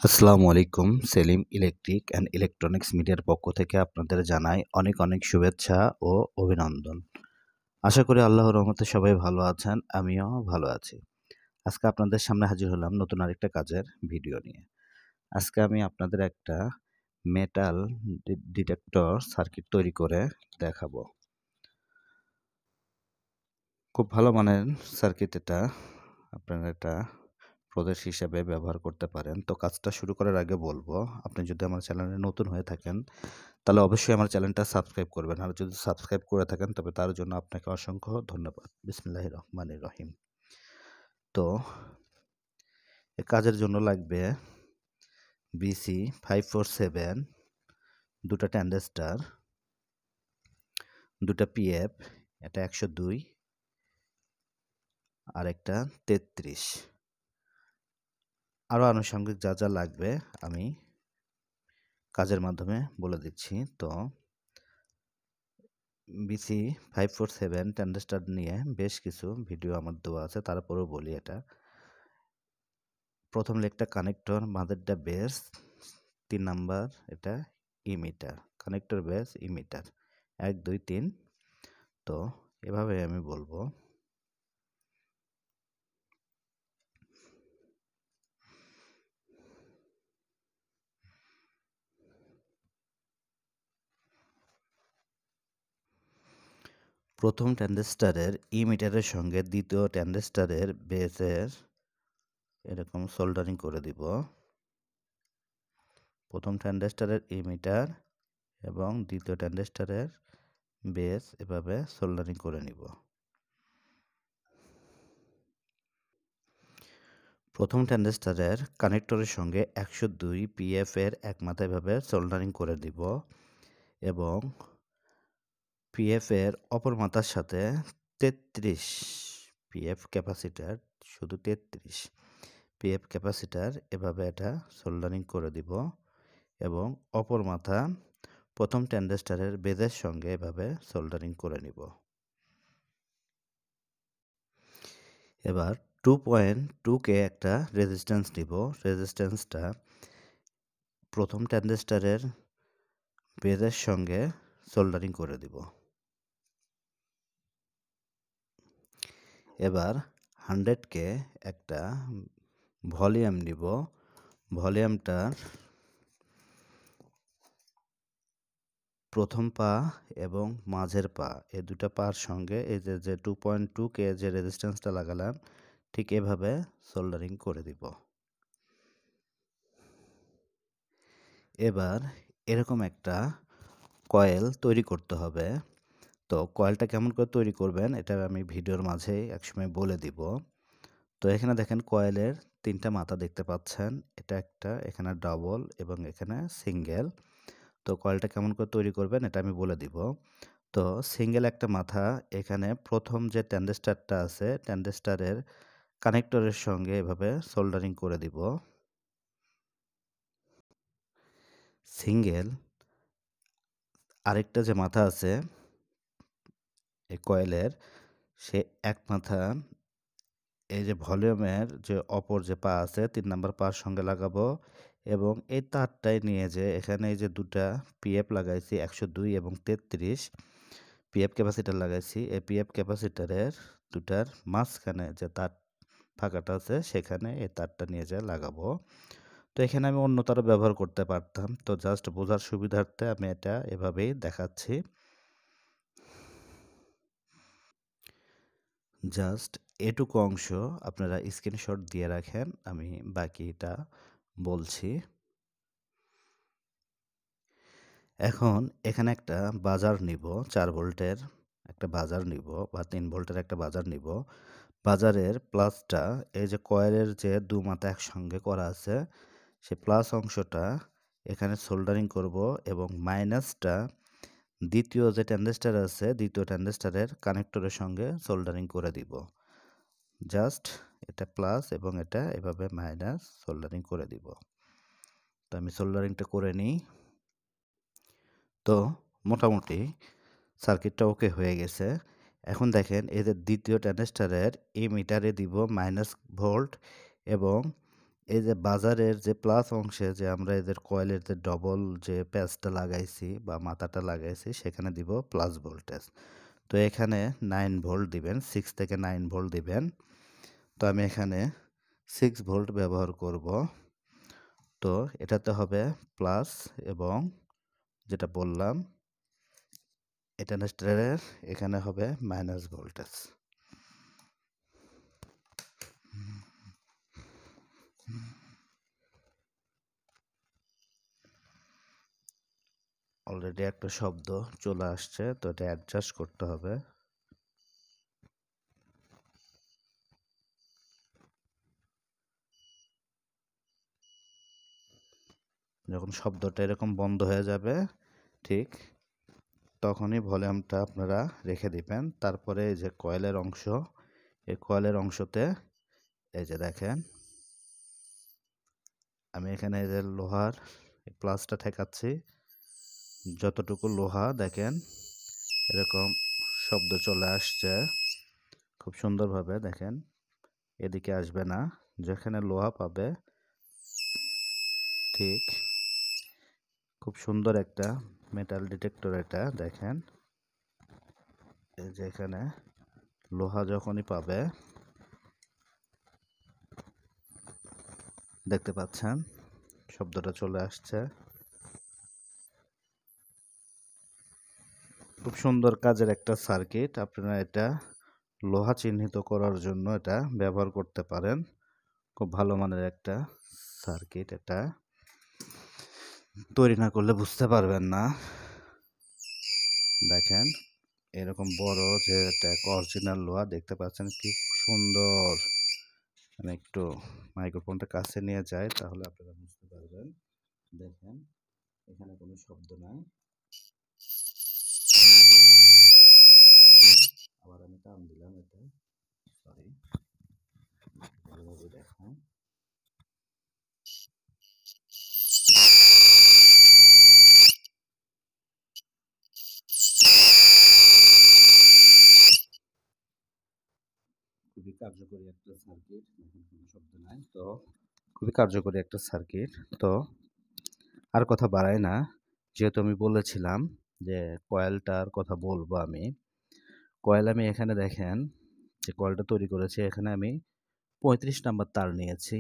আসসালামু আলাইকুম। Selim electric and electronics মিডিয়ার পক্ষ থেকে আপনাদের জানাই অনেক অনেক শুভেচ্ছা ও অভিনন্দন। আশা করি আল্লাহর রহমতে সবাই ভালো আছেন, আমিও ভালো আছি। আজকে আপনাদের সামনে হাজির হলাম নতুন আরেকটা কাজের ভিডিও নিয়ে। আজকে আমি আপনাদের একটা মেটাল ডিটেক্টর সার্কিট তৈরি করে দেখাবো। খুব ভালো মানের সার্কিট এটা। আপনারা এটা প্রদেশ হিসেবে ব্যবহার করতে পারেন। তো কাজটা শুরু করার আগে বলবো, আপনি যদি আমার চ্যানেলে নতুন হয়ে থাকেন তাহলে অবশ্যই আমার চ্যানেলটা সাবস্ক্রাইব করবেন। আর যদি সাবস্ক্রাইব করে থাকেন তবে তার জন্য আপনাকে অসংখ্য ধন্যবাদ। বিসমিল্লাহির রহমানির রহিম। তো এ কাজের জন্য লাগবে বিসি 547, দুটা ট্যান্ডেস্টার, দুটা পিএফ, এটা 102 আর একটা 33। আরও আনুষঙ্গিক যা যা লাগবে আমি কাজের মাধ্যমে বলে দিচ্ছি। তো বিসি 547 ট্যান্ডেস্টার নিয়ে বেশ কিছু ভিডিও আমার দেওয়া আছে, তারপরেও বলি এটা। প্রথম লেগটা কানেক্টর, মাদারটা বেস, 3 নাম্বার এটা ইমিটার, কানেক্টর বেস ইমিটার 1 2 3। তো এভাবে আমি বলবো। প্রথম ট্যান্ডেস্টারের ইমিটারের সঙ্গে দ্বিতীয় ট্যান্ডেস্টারের বেসের এরকম সোল্ডারিং করে দিব। প্রথম ট্যান্ডেস্টারের ইমিটার এবং দ্বিতীয় ট্যান্ডেস্টারের বেস এভাবে সোল্ডারিং করে নিব। প্রথম ট্যান্ডেস্টারের কানেক্টরের সঙ্গে 102 পিএফ এর এক মাথা এভাবে সোল্ডারিং করে দিব এবং পিএফ এর অপর মাথার সাথে 33 পিএফ ক্যাপাসিটার, শুধু 33 পিএফ ক্যাপাসিটার এভাবে এটা সোল্ডারিং করে দিব এবং অপর মাথা প্রথম ট্যান্ডেস্টারের বেজের সঙ্গে এভাবে সোল্ডারিং করে নিব। এবার 2.2K একটা রেজিস্ট্যান্স নিব। রেজিস্ট্যান্সটা প্রথম ট্যান্ডেস্টারের বেজের সঙ্গে সোল্ডারিং করে দিব। এবার 100K একটা ভলিউম নিব। ভলিউমটার প্রথম পা এবং মাঝের পা, এই দুটা পার সঙ্গে এই যে 2.2K যে রেজিস্ট্যান্সটা লাগালাম ঠিক এভাবে সোল্ডারিং করে দিব। এবার এরকম একটা কয়েল তৈরি করতে হবে। তো কয়েলটা কেমন করে তৈরি করবেন এটা আমি ভিডিওর মাঝে একসময় বলে দিব। তো এখানে দেখেন কয়েলের 3টা মাথা দেখতে পাচ্ছেন, এটা একটা, এখানে ডাবল এবং এখানে সিঙ্গেল। তো কয়েলটা কেমন করে তৈরি করবেন এটা আমি বলে দিব। তো সিঙ্গেল একটা মাথা এখানে প্রথম যে ট্যান্ডেস্টারটা আছে ট্যান্ডেস্টারের কানেক্টরের সঙ্গে এভাবে সোল্ডারিং করে দিব। সিঙ্গেল আরেকটা যে মাথা আছে এই কয়েলের, সে এক মাথা এই যে ভলিউমের যে অপর যে পা আছে 3 নাম্বার পার সঙ্গে লাগাবো এবং এই তারটাই নিয়ে যে এখানে এই যে দুটা পিএফ লাগাইছি 102 এবং 33 পিএফ ক্যাপাসিটার লাগাইছি, এই পিএফ ক্যাপাসিটারের দুটার মাঝখানে যে তার ফাঁকাটা আছে সেখানে এই তারটা নিয়ে যেয়ে লাগাবো। তো এখানে আমি অন্য তারও ব্যবহার করতে পারতাম, তো জাস্ট বোঝার সুবিধার্থে আমি এটা এভাবেই দেখাচ্ছি। জাস্ট এটুকু অংশ আপনারা স্ক্রিনশট দিয়ে রাখেন, আমি বাকিটা বলছি। এখন এখানে একটা বাজার নিব, 4 ভোল্টের একটা বাজার নিব বা 3 ভোল্টের একটা বাজার নিব। বাজারের প্লাসটা এই যে কয়েলের যে দু মাথা একসঙ্গে করা আছে সে প্লাস অংশটা এখানে সোল্ডারিং করব এবং মাইনাসটা দ্বিতীয় যে ট্যান্ডেস্টার আছে দ্বিতীয় ট্যান্ডেস্টারের কানেক্টরের সঙ্গে সোল্ডারিং করে দিব। জাস্ট এটা প্লাস এবং এটা এভাবে মাইনাস সোল্ডারিং করে দিব। তো আমি সোল্ডারিংটা করে নিই। তো মোটামুটি সার্কিটটা ওকে হয়ে গেছে। এখন দেখেন এই যে দ্বিতীয় ট্যান্ডেস্টারের এই মিটারে দিব -ভোল্ট এবং এই যে বাজারের যে প্লাস অংশে যে আমরা এদের কয়েলের যে ডবল যে প্যাচটা লাগাইছি বা মাথাটা লাগাইছি সেখানে দিব প্লাস ভোল্টেজ। তো এখানে 9 ভোল্ট দিবেন, 6 থেকে 9 ভোল্ট দিবেন। তো আমি এখানে 6 ভোল্ট ব্যবহার করব। তো এটাতে হবে প্লাস এবং যেটা বললাম এটানেস্টারের এখানে হবে মাইনাস ভোল্টেজ। অলরেডি একটা শব্দ চলে আসছে, তো এটা অ্যাডজাস্ট করতে হবে। যখন শব্দটা এরকম বন্ধ হয়ে যাবে ঠিক তখনই ভলিউমটা আপনারা রেখে দিবেন। তারপরে এই যে কয়েলের অংশ, এই কয়েলের অংশতে এই যে দেখেন আমি এখানে এই যে লোহার প্লাসটা ঠেকাচ্ছি, যতটুকু লোহা দেখেন এরকম শব্দ চলে আসছে খুব সুন্দরভাবে। দেখেন এদিকে আসবে না, যেখানে লোহা পাবে ঠিক খুব সুন্দর একটা মেটাল ডিটেক্টর। এটা দেখেন এই যে এখানে লোহা যখনই পাবে দেখতে পাচ্ছেন শব্দটা চলে আসছে। খুব সুন্দর কাজের একটা সার্কিট। আপনারা এটা লোহা চিহ্নিত করার জন্য এটা ব্যবহার করতে পারেন। খুব ভালো মানের একটা সার্কিট। এটা তৈরি না করলে বুঝতে পারবেন না। দেখেন এরকম বড় যে এটা অরিজিনাল লোহা দেখতে পাচ্ছেন কি সুন্দর। আমি একটু মাইক্রোফোনটা কাছে নিয়ে যাই তাহলে আপনারা বুঝতে পারবেন। দেখেন এখানে কোনো শব্দ নাই। আবার আমি টান দিলাম, এটা সরি ভালোভাবে দেখেন। খুবই কার্যকরী একটা সার্কিট, এখন কোনো শব্দ নাই। তো খুবই কার্যকরী একটা সার্কিট। তো আর কথা বাড়াই না, যেহেতু আমি বলেছিলাম যে কয়েলটার কথা বলবো আমি। কয়েল আমি এখানে দেখেন যে কয়েলটা তৈরি করেছি, এখানে আমি 35 নাম্বার তার নিয়েছি।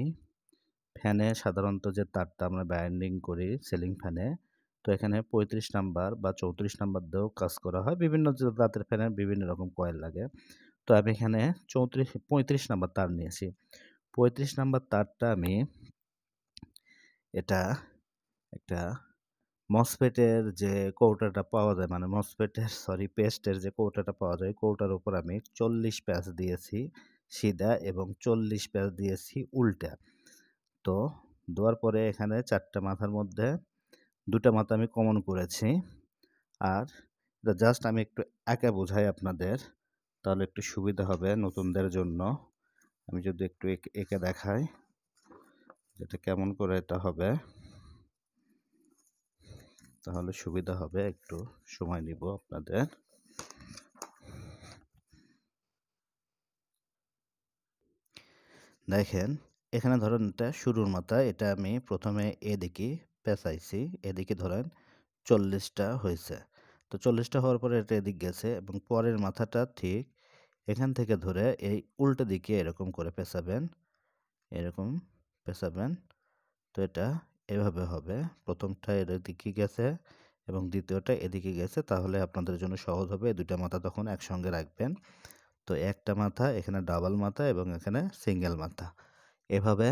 ফ্যানে সাধারণত যে তারটা আমরা বাইন্ডিং করি সিলিং ফ্যানে, তো এখানে 35 নাম্বার বা 34 নাম্বার দিয়েও কাজ করা হয়। বিভিন্ন জাতের ফ্যানের বিভিন্ন রকম কয়েল লাগে। তো আমি এখানে 35 নাম্বার তার নিয়েছি। 35 নাম্বার তারটা আমি এটা একটা মসফেটের যে কৌটাটা পাওয়া যায়, মানে মসফেটের পেস্টের যে কৌটাটা পাওয়া যায়, কৌটার উপর আমি 40 প্যাচ দিয়েছি সিধা এবং 40 প্যাচ দিয়েছি উল্টা। তো দেওয়ার পরে এখানে 4টা মাথার মধ্যে 2টা মাথা আমি কমন করেছি। আর এটা জাস্ট আমি একটু এঁকে বোঝাই আপনাদের, তাহলে একটু সুবিধা হবে নতুনদের জন্য। আমি যদি একটু এঁকে দেখাই এটা কেমন করে এটা হবে তাহলে সুবিধা হবে। একটু সময় নিব আপনাদের। দেখেন এখানে ধরেন এটা শুরুর মাথা, এটা আমি প্রথমে এদিকে পেঁচাইছি, এদিকে ধরেন 40টা হয়েছে। তো 40টা হওয়ার পরে এটা এদিক গেছে এবং পরের মাথাটা ঠিক এখান থেকে ধরে এই উল্টো দিকে এরকম করে পেঁচাবেন, এরকম পেঁচাবেন। তো এটা এভাবে হবে, প্রথমটা এদিকে গেছে এবং দ্বিতীয়টা এদিকে গেছে, তাহলে আপনাদের জন্য সহজ হবে। এই 2টা মাথা তখন একসঙ্গে রাখবেন। তো একটা মাথা এখানে ডাবল মাথা এবং এখানে সিঙ্গেল মাথা, এভাবে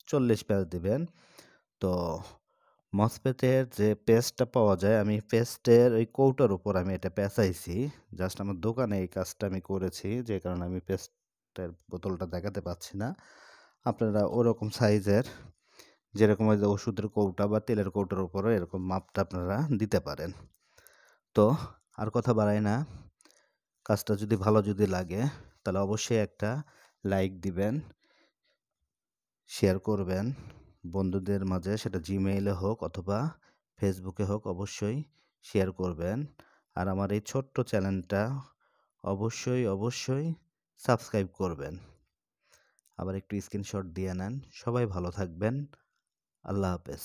40 প্যাচ দিবেন। তো মসফেটের যে পেস্টটা পাওয়া যায়, আমি পেস্টের ওই কৌটার উপর আমি এটা পেঁচাইছি। জাস্ট আমার দোকানে এই কাজটা আমি করেছি, যে কারণে আমি পেস্টের বোতলটা দেখাতে পাচ্ছি না। আপনারা ওরকম সাইজের যেরকম ওই যে ওষুধের কৌটা বা তেলের কৌটার উপরে এরকম মাপটা আপনারা দিতে পারেন। তো আর কথা বাড়াই না, কাজটা যদি ভালো যদি লাগে তাহলে অবশ্যই একটা লাইক দিবেন, শেয়ার করবেন বন্ধুদের মাঝে, সেটা জিমেইলে হোক অথবা ফেসবুকে হোক, অবশ্যই শেয়ার করবেন। আর আমার এই ছোট্ট চ্যানেলটা অবশ্যই সাবস্ক্রাইব করবেন। আবার একটু স্ক্রিনশট দিয়ে নেন। সবাই ভালো থাকবেন। আল্লাহ হাফেজ।